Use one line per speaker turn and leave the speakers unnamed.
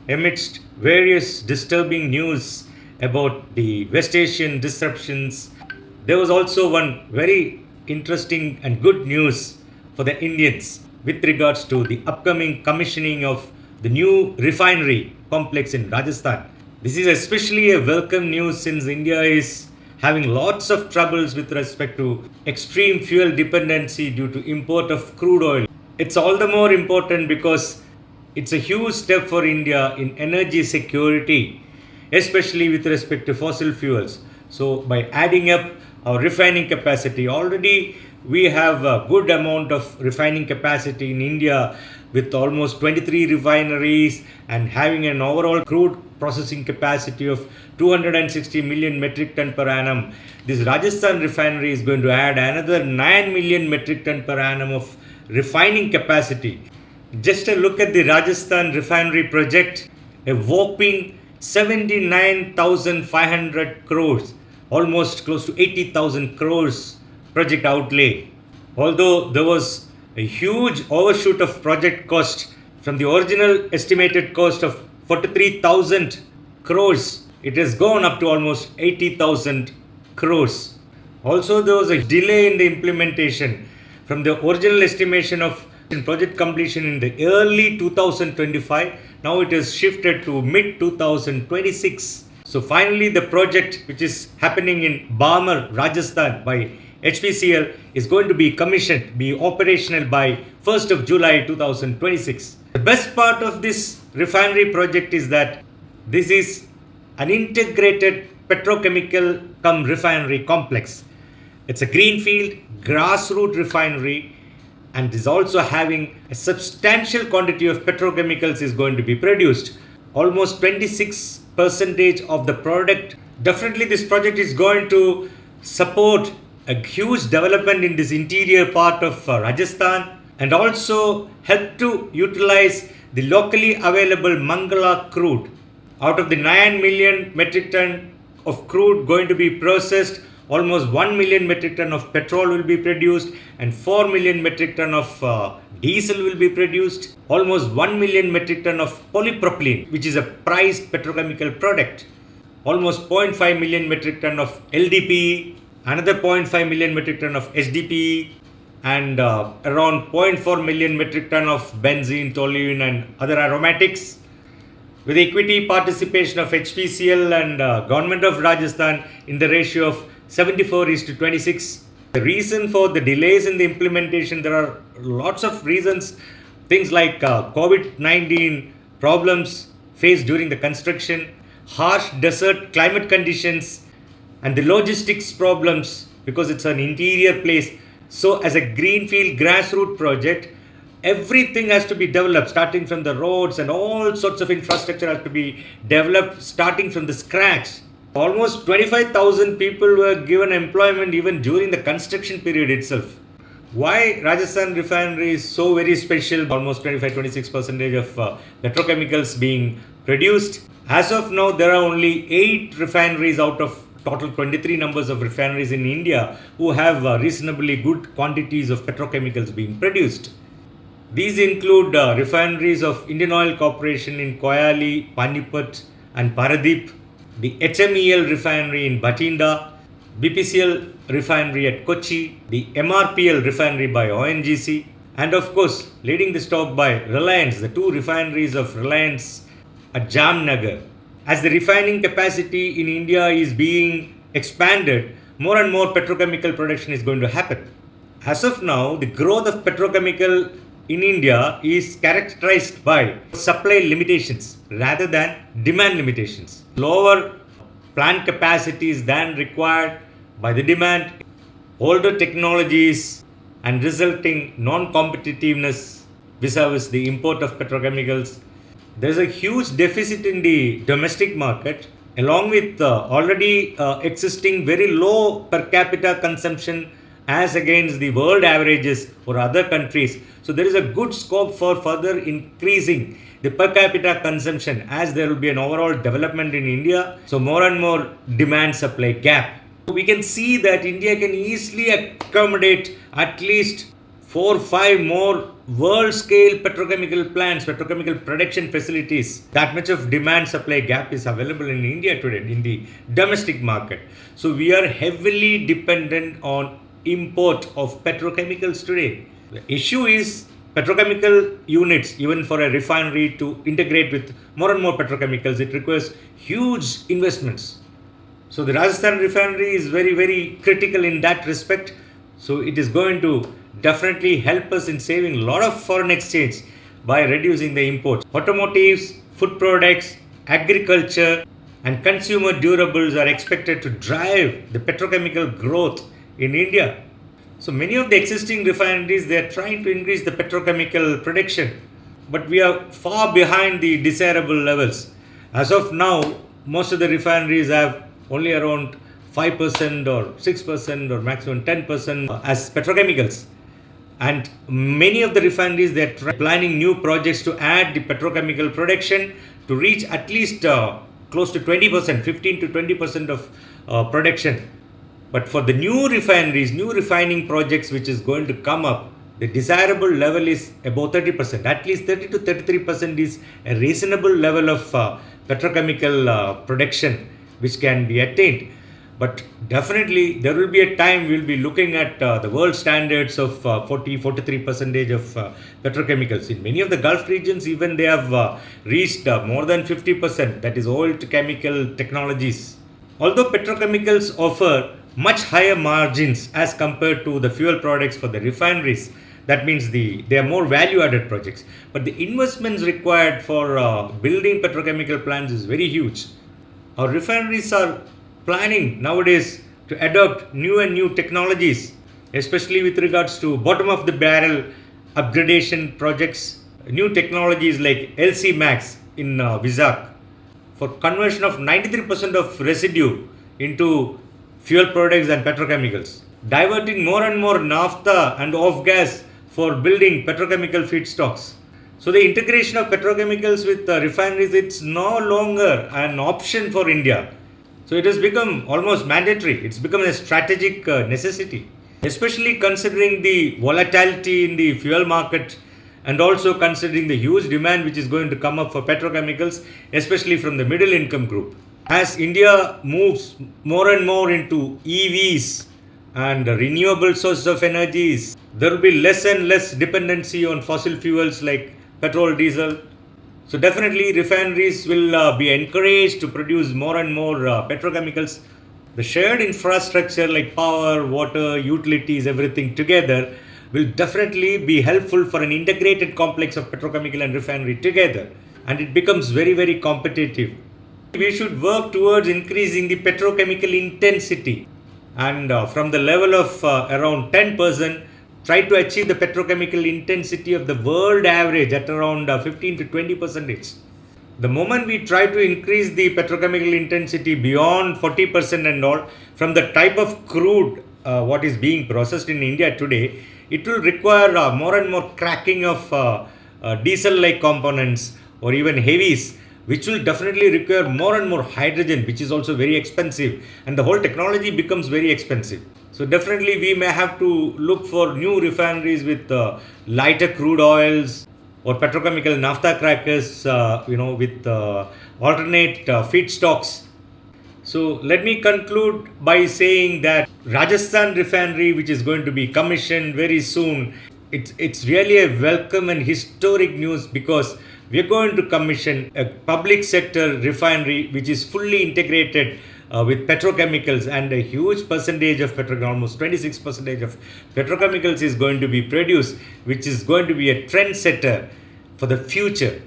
amidst various disturbing news about the West Asian disruptions, there was also one very interesting and good news for the Indians with regards to the upcoming commissioning of the new refinery complex in Rajasthan. This is especially a welcome news since India is having lots of troubles with respect to extreme fuel dependency due to import of crude oil. It's all the more important because it's a huge step for India in energy security, especially with respect to fossil fuels. So, by adding up our refining capacity, already we have a good amount of refining capacity in India with almost 23 refineries and having an overall crude processing capacity of 260 million metric ton per annum. This Rajasthan refinery is going to add another 9 million metric ton per annum of refining capacity. Just a look at the Rajasthan refinery project, a whopping 79,500 crores, almost close to 80,000 crores project outlay. Although there was a huge overshoot of project cost from the original estimated cost of 43,000 crores, it has gone up to almost 80,000 crores. Also, there was a delay in the implementation from the original estimation of project completion in the early 2025. Now it has shifted to mid 2026. So finally, the project which is happening in Barmer, Rajasthan by HPCL is going to be commissioned, be operational by 1st of July 2026. The best part of this refinery project is that this is an integrated petrochemical cum refinery complex. It's a greenfield grassroots refinery and is also having a substantial quantity of petrochemicals is going to be produced. Almost 26% of the product. Definitely this project is going to support a huge development in this interior part of Rajasthan and also help to utilize the locally available Mangala crude. Out of the 9 million metric ton of crude going to be processed, almost 1 million metric ton of petrol will be produced and 4 million metric ton of diesel will be produced. Almost 1 million metric ton of polypropylene, which is a priced petrochemical product. Almost 0.5 million metric ton of LDPE, another 0.5 million metric ton of HDPE, and around 0.4 million metric ton of benzene, toluene, and other aromatics. With equity participation of HPCL and Government of Rajasthan in the ratio of 74:26. The reason for the delays in the implementation, there are lots of reasons. Things like COVID-19 problems faced during the construction, harsh desert climate conditions, and the logistics problems because it's an interior place. So, as a greenfield grassroots project, everything has to be developed, starting from the roads and all sorts of infrastructure has to be developed, starting from the scratch. Almost 25,000 people were given employment even during the construction period itself. Why Rajasthan Refinery is so very special? Almost 25-26% of petrochemicals being produced. As of now, there are only 8 refineries out of total 23 numbers of refineries in India who have reasonably good quantities of petrochemicals being produced. These include refineries of Indian Oil Corporation in Koyali, Panipat and Paradeep, the HMEL refinery in Bathinda, BPCL refinery at Kochi, the MRPL refinery by ONGC, and of course, leading the stock by Reliance, the 2 refineries of Reliance at Jamnagar. As the refining capacity in India is being expanded, more and more petrochemical production is going to happen. As of now, the growth of petrochemical in India is characterized by supply limitations rather than demand limitations. Lower plant capacities than required by the demand, older technologies, and resulting non-competitiveness vis-a-vis the import of petrochemicals. There is a huge deficit in the domestic market, along with already existing very low per capita consumption as against the world averages or other countries. So there is a good scope for further increasing the per capita consumption as there will be an overall development in India. So more and more demand supply gap. We can see that India can easily accommodate at least 4-5 more world scale petrochemical plants, petrochemical production facilities. That much of demand supply gap is available in India today in the domestic market. So we are heavily dependent on import of petrochemicals today. The issue is petrochemical units, even for a refinery to integrate with more and more petrochemicals, it requires huge investments. So the Rajasthan Refinery is very, very critical in that respect. So it is going to definitely help us in saving a lot of foreign exchange by reducing the imports. Automotives, food products, agriculture, and consumer durables are expected to drive the petrochemical growth in India. So many of the existing refineries, they are trying to increase the petrochemical production, but we are far behind the desirable levels. As of now, most of the refineries have only around 5% or 6% or maximum 10% as petrochemicals. And many of the refineries, they are planning new projects to add the petrochemical production to reach at least close to 20%, 15 to 20% of production. But for the new refineries, new refining projects which is going to come up, the desirable level is about 30%. At least 30 to 33% is a reasonable level of petrochemical production which can be attained. But definitely there will be a time we'll be looking at the world standards of 43% of petrochemicals. In many of the Gulf regions, even they have reached more than 50%, that is oil to chemical technologies. Although petrochemicals offer much higher margins as compared to the fuel products for the refineries, that means they are more value added projects. But the investments required for building petrochemical plants is very huge. Our refineries are planning nowadays to adopt new and new technologies, especially with regards to bottom of the barrel upgradation projects, new technologies like LC Max in Vizag for conversion of 93% of residue into fuel products and petrochemicals, diverting more and more naphtha and off gas for building petrochemical feedstocks. So the integration of petrochemicals with refineries, it's no longer an option for India. So it has become almost mandatory. It's become a strategic necessity, especially considering the volatility in the fuel market and also considering the huge demand which is going to come up for petrochemicals, especially from the middle income group. As India moves more and more into EVs and renewable sources of energies, there will be less and less dependency on fossil fuels like petrol, diesel. So definitely refineries will be encouraged to produce more and more petrochemicals. The shared infrastructure like power, water, utilities, everything together will definitely be helpful for an integrated complex of petrochemical and refinery together, and it becomes very, very competitive. We should work towards increasing the petrochemical intensity, and from the level of around 10%, try to achieve the petrochemical intensity of the world average at around 15 to 20%. The moment we try to increase the petrochemical intensity beyond 40% and all, from the type of crude what is being processed in India today, it will require more and more cracking of diesel-like components or even heavies, which will definitely require more and more hydrogen, which is also very expensive, and the whole technology becomes very expensive. So definitely we may have to look for new refineries with lighter crude oils or petrochemical naphtha crackers, with alternate feedstocks. So let me conclude by saying that Rajasthan Refinery, which is going to be commissioned very soon, it's really a welcome and historic news because we are going to commission a public sector refinery which is fully integrated with petrochemicals, and a huge percentage of almost 26% of petrochemicals is going to be produced, which is going to be a trendsetter for the future.